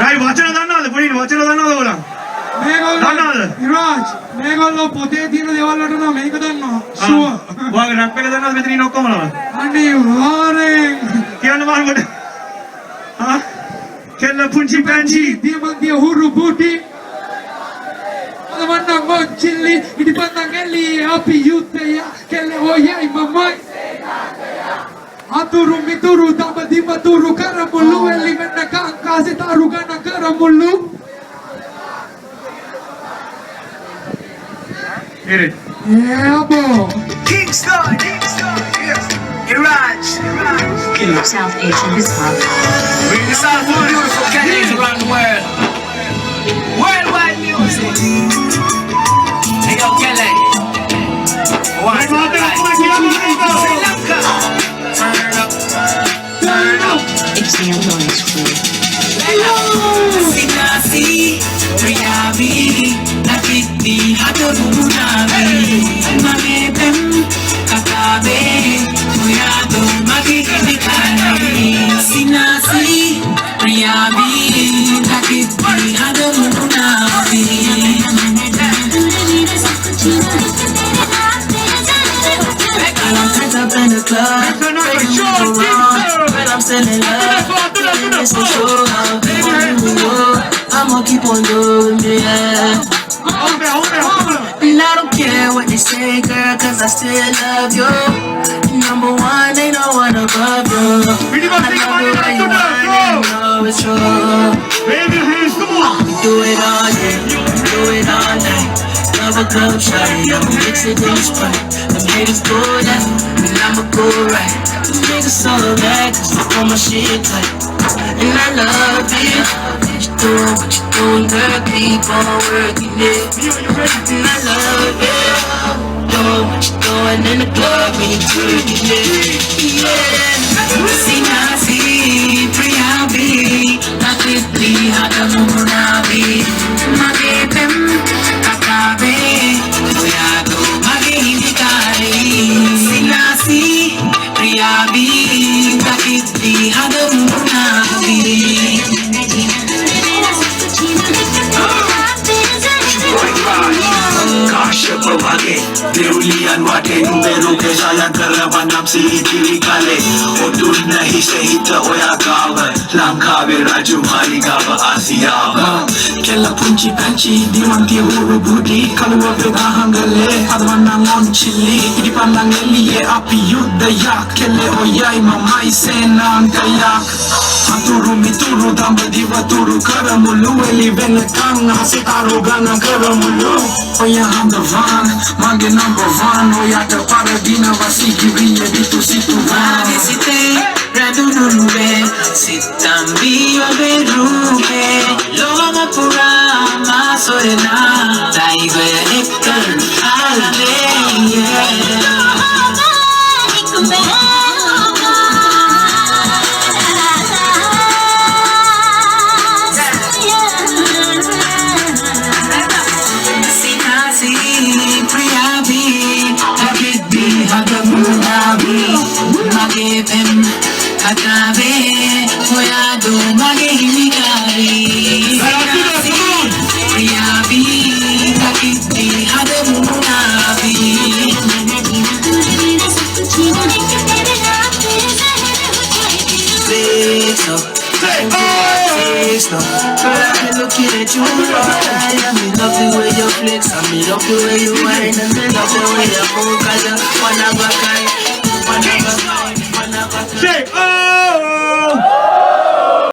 වචන දන්නවද පොඩි වචන දන්නවද ඔයගොල්ලෝ? දන්නවද? ඉරාජ් මේගොල්ලෝ පොතේ තියෙන දේවල් වලට නම් මේක දන්නවා. ෂුවර්. ඔයාගේ රැප් එක දන්නවද මෙතන ඉන්න ඔක්කොම නම? අනිවාර්යෙන්. කියන්න මාර්ගොඩ. හා? කෙල්ල පුංචි පැංචි දියමන්තිය හුරු බුටි. අදවන්න මොච්චිලි ඉදිපන්දන් එලි අපි යුත්තේ කෙල්ල ඔයයි මමයි. Aturu mituru tabadi maturu karamulu eli menna kankasi taru gana karamulu. Hit it. Yeah, boy. Kingston, yes. Iraj. South Asian hip hop. Bring us out to beautiful Kenyans around the world. Worldwide music. Hey, yo, Kelly. One, Sri Lanka. Turn up. It's the Annoyance Crew. Sinasi, Priyavi, Nakiti, Hadabunavi, Mamepem, Kakabe, Muyado, Magikani, Sinasi, Priyavi, Nakiti, Hadabunavi. I'm turned up in the club, but I'm still in love. It's for sure. I'ma keep on doing it. And I don't care what they say, girl, cause I still love you. Number one, ain't no one above you. I love the way you want it, you know it's true. Do it all day, do it all night. Love a club shot, I'ma mix it in the Sprite. The haters go left, and I'ma go right. The niggas so mad, cause I hold my shit tight. And I love it. You doing what you doing, girl, keep on working it. And I love it. Doing what you doing in the club, when you twerking it. Yeah. Sinasi, Priyavi, Nakiti, Hadamunavi, Magepem, Kakabe, Muyado, Magihikari. Sinasi, Priyavi, Nakiti, Hadamunavi. Provage, Derulian wate numero ke jaya karavan namse dili kale odul nahi sehita oya gawa lamkave raju mari gawa asiyawa kella punchi panchi dimanti huru budi kalwa veda hangale adwanna mon chilli idipandang eliye api yudda ya kelle oyai mamai senang kayak Aturu mituru dambadi waturu karamulu eli venna kanga sitaru gana karamulu Oya I'm the van, mange number one Oya te paradina vasiki viye ditu situ van Visite, radunulube, sitambi waberube Loma pura masorena, taiga ekar alade Magepem, Kakabe, Muyado, Magihikari. Sinasi, Priyavi, Nakiti, Hadamunavi. So, girl, I've been looking at you all night. I love the way you flex, I love the way you whine, and I love the way you move, 'cause